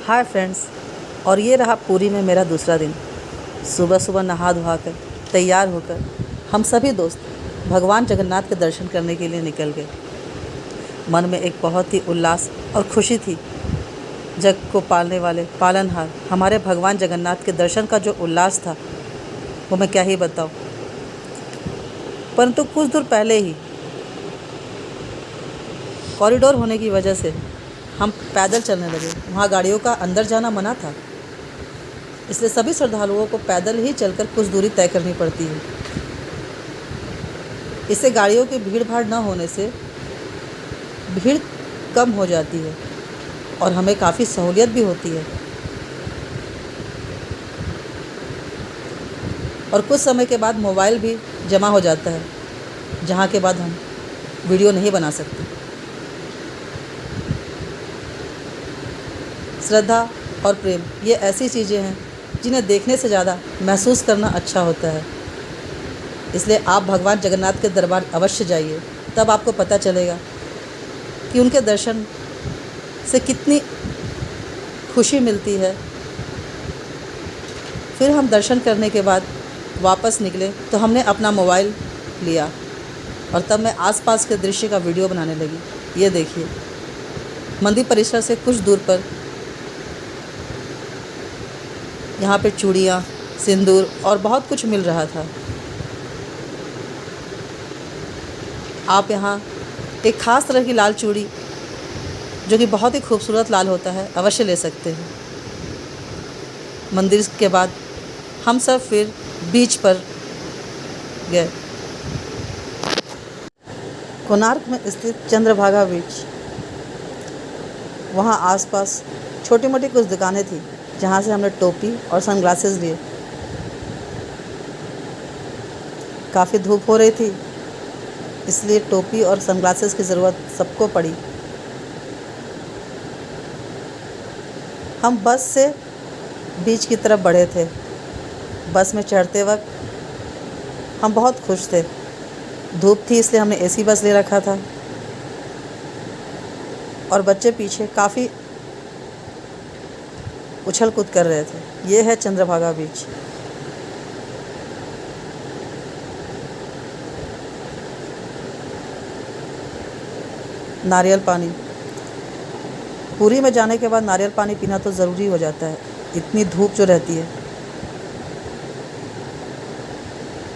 Hi friends. और ये रहा पुरी में मेरा दूसरा दिन। सुबह सुबह नहा धोआ कर तैयार होकर हम सभी दोस्त भगवान जगन्नाथ के दर्शन करने के लिए निकल गए। मन में एक बहुत ही उल्लास और खुशी थी। जग को पालने वाले पालनहार हमारे भगवान जगन्नाथ के दर्शन का जो उल्लास था वो मैं क्या ही बताऊं। परंतु कुछ दूर पहले ही कॉरिडोर होने की वजह से हम पैदल चलने लगे। वहाँ गाड़ियों का अंदर जाना मना था, इसलिए सभी श्रद्धालुओं को पैदल ही चलकर कुछ दूरी तय करनी पड़ती है। इससे गाड़ियों की भीड़ भाड़ न होने से भीड़ कम हो जाती है और हमें काफ़ी सहूलियत भी होती है। और कुछ समय के बाद मोबाइल भी जमा हो जाता है, जहाँ के बाद हम वीडियो नहीं बना सकते। श्रद्धा और प्रेम ये ऐसी चीज़ें हैं जिन्हें देखने से ज़्यादा महसूस करना अच्छा होता है। इसलिए आप भगवान जगन्नाथ के दरबार अवश्य जाइए, तब आपको पता चलेगा कि उनके दर्शन से कितनी खुशी मिलती है। फिर हम दर्शन करने के बाद वापस निकले तो हमने अपना मोबाइल लिया और तब मैं आसपास के दृश्य का वीडियो बनाने लगी। ये देखिए, मंदिर परिसर से कुछ दूर पर यहाँ पे चूड़ियाँ, सिंदूर और बहुत कुछ मिल रहा था। आप यहाँ एक ख़ास तरह की लाल चूड़ी, जो कि बहुत ही खूबसूरत लाल होता है, अवश्य ले सकते हैं। मंदिर के बाद हम सब फिर बीच पर गए। कोणार्क में स्थित चंद्रभागा बीच, वहाँ आसपास छोटी मोटी कुछ दुकानें थी जहाँ से हमने टोपी और सनग्लासेस लिए। काफ़ी धूप हो रही थी, इसलिए टोपी और सनग्लासेस की ज़रूरत सबको पड़ी। हम बस से बीच की तरफ बढ़े थे। बस में चढ़ते वक्त हम बहुत खुश थे। धूप थी इसलिए हमने एसी बस ले रखा था और बच्चे पीछे काफ़ी उछल कूद कर रहे थे। ये है चंद्रभागा बीच। नारियल पानी, पुरी में जाने के बाद नारियल पानी पीना तो ज़रूरी हो जाता है, इतनी धूप जो रहती है।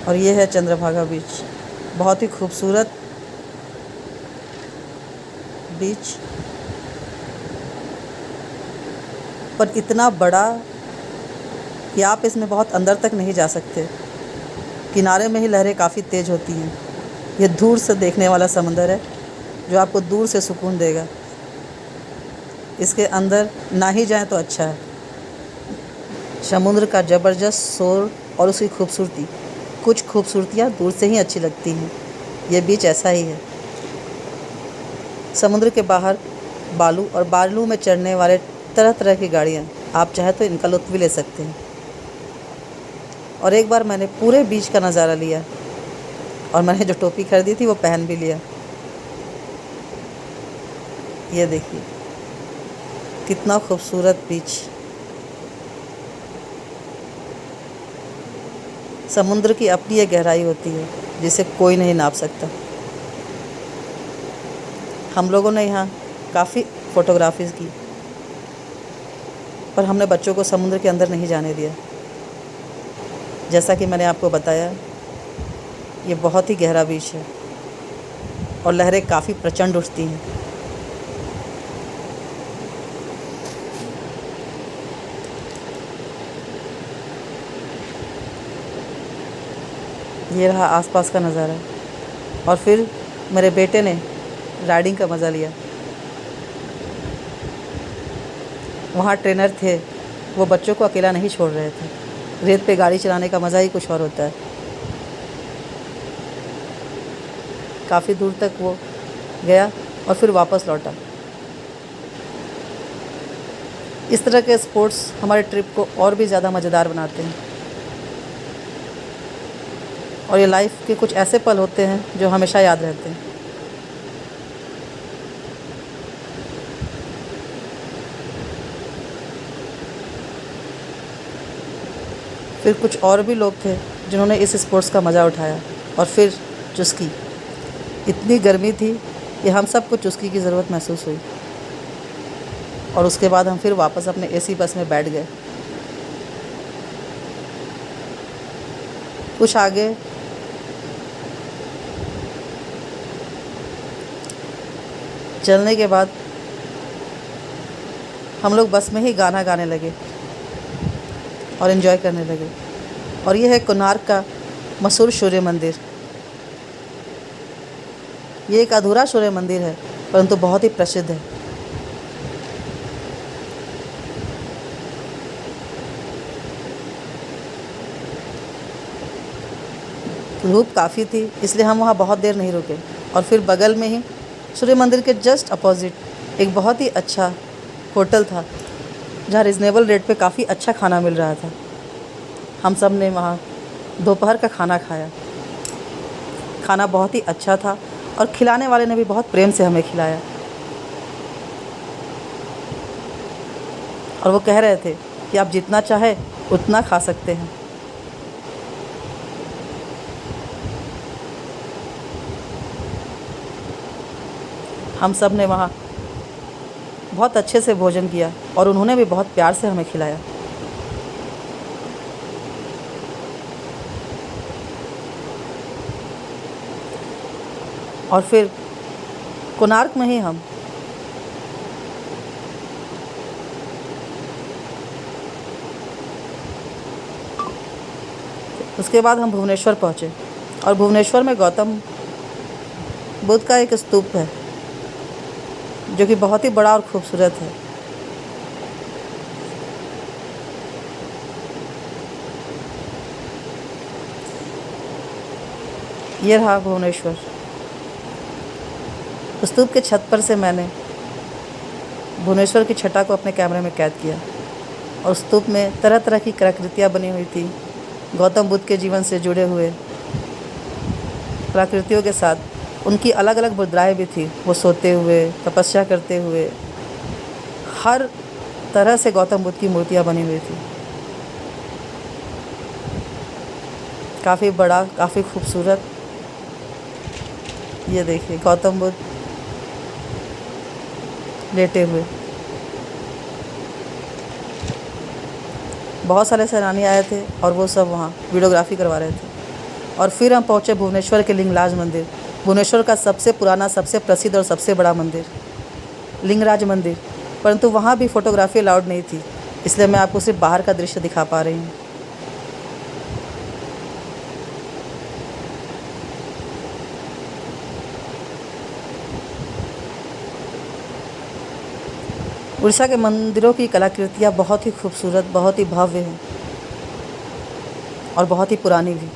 और ये है चंद्रभागा बीच, बहुत ही खूबसूरत बीच, पर इतना बड़ा कि आप इसमें बहुत अंदर तक नहीं जा सकते। किनारे में ही लहरें काफ़ी तेज़ होती हैं। ये दूर से देखने वाला समंदर है जो आपको दूर से सुकून देगा। इसके अंदर ना ही जाएं तो अच्छा है। समुद्र का ज़बरदस्त शोर और उसकी खूबसूरती, कुछ खूबसूरतियाँ दूर से ही अच्छी लगती हैं। ये बीच ऐसा ही है। समुद्र के बाहर बालू और बालू में चढ़ने वाले तरह तरह की गाड़ियाँ, आप चाहे तो इनका लुत्फ़ भी ले सकते हैं। और एक बार मैंने पूरे बीच का नज़ारा लिया और मैंने जो टोपी खरीदी थी वो पहन भी लिया। ये देखिए कितना खूबसूरत बीच। समुद्र की अपनी एक गहराई होती है जिसे कोई नहीं नाप सकता। हम लोगों ने यहाँ काफ़ी फ़ोटोग्राफीज़ की, पर हमने बच्चों को समुद्र के अंदर नहीं जाने दिया। जैसा कि मैंने आपको बताया, ये बहुत ही गहरा बीच है और लहरें काफ़ी प्रचंड उठती हैं। ये रहा आसपास का नज़ारा। और फिर मेरे बेटे ने राइडिंग का मज़ा लिया। वहाँ ट्रेनर थे, वो बच्चों को अकेला नहीं छोड़ रहे थे। रेत पे गाड़ी चलाने का मज़ा ही कुछ और होता है। काफ़ी दूर तक वो गया और फिर वापस लौटा। इस तरह के स्पोर्ट्स हमारे ट्रिप को और भी ज़्यादा मज़ेदार बनाते हैं। और ये लाइफ के कुछ ऐसे पल होते हैं जो हमेशा याद रहते हैं। फिर कुछ और भी लोग थे जिन्होंने इस स्पोर्ट्स का मज़ा उठाया। और फिर चुस्की। इतनी गर्मी थी कि हम सबको चुस्की की ज़रूरत महसूस हुई। और उसके बाद हम फिर वापस अपने एसी बस में बैठ गए। कुछ आगे चलने के बाद हम लोग बस में ही गाना गाने लगे और एंजॉय करने लगे। और ये है कोणार्क का मशहूर सूर्य मंदिर। ये एक अधूरा सूर्य मंदिर है, परंतु बहुत ही प्रसिद्ध है। धूप काफ़ी थी, इसलिए हम वहाँ बहुत देर नहीं रुके। और फिर बगल में ही सूर्य मंदिर के जस्ट अपोजिट एक बहुत ही अच्छा होटल था, जहाँ रिजनेबल रेट पे काफ़ी अच्छा खाना मिल रहा था। हम सब ने वहाँ दोपहर का खाना खाया। खाना बहुत ही अच्छा था और खिलाने वाले ने भी बहुत प्रेम से हमें खिलाया। और वो कह रहे थे कि आप जितना चाहे उतना खा सकते हैं। हम सब ने वहाँ बहुत अच्छे से भोजन किया और उन्होंने भी बहुत प्यार से हमें खिलाया। और फिर कोणार्क में ही हम उसके बाद हम भुवनेश्वर पहुँचे। और भुवनेश्वर में गौतम बुद्ध का एक स्तूप है, जो कि बहुत ही बड़ा और खूबसूरत है। ये रहा भुवनेश्वर। स्तूप के छत पर से मैंने भुवनेश्वर की छटा को अपने कैमरे में कैद किया। और स्तूप में तरह तरह की कलाकृतियाँ बनी हुई थी, गौतम बुद्ध के जीवन से जुड़े हुए कलाकृतियों के साथ उनकी अलग अलग मुद्राएं भी थी। वो सोते हुए, तपस्या करते हुए, हर तरह से गौतम बुद्ध की मूर्तियाँ बनी हुई थी। काफ़ी बड़ा, काफ़ी खूबसूरत। ये देखिए गौतम बुद्ध लेटे हुए। बहुत सारे सैलानी आए थे और वो सब वहाँ वीडियोग्राफी करवा रहे थे। और फिर हम पहुँचे भुवनेश्वर के लिंगराज मंदिर, भुवनेश्वर का सबसे पुराना, सबसे प्रसिद्ध और सबसे बड़ा मंदिर लिंगराज मंदिर। परंतु वहाँ भी फ़ोटोग्राफी अलाउड नहीं थी, इसलिए मैं आपको सिर्फ बाहर का दृश्य दिखा पा रही हूँ। उड़ीसा के मंदिरों की कलाकृतियाँ बहुत ही खूबसूरत, बहुत ही भव्य हैं और बहुत ही पुरानी भी।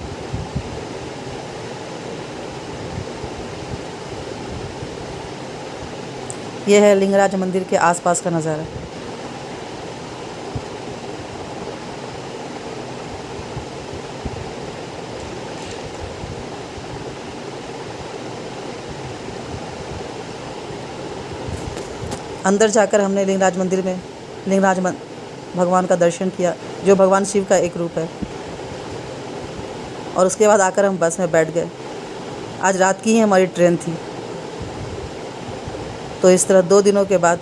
यह है लिंगराज मंदिर के आसपास का नज़ारा। अंदर जाकर हमने लिंगराज मंदिर में भगवान का दर्शन किया, जो भगवान शिव का एक रूप है। और उसके बाद आकर हम बस में बैठ गए। आज रात की ही हमारी ट्रेन थी। तो इस तरह 2 दिनों के बाद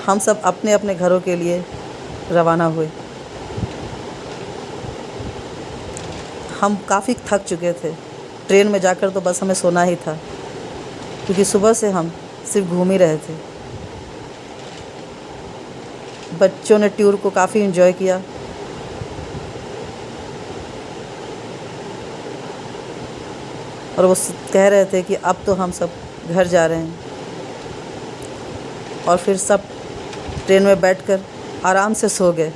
हम सब अपने अपने घरों के लिए रवाना हुए। हम काफ़ी थक चुके थे। ट्रेन में जाकर तो बस हमें सोना ही था, क्योंकि सुबह से हम सिर्फ घूम ही रहे थे। बच्चों ने टूर को काफ़ी एंजॉय किया। और वो कह रहे थे कि अब तो हम सब घर जा रहे हैं। और फिर सब ट्रेन में बैठकर आराम से सो गए।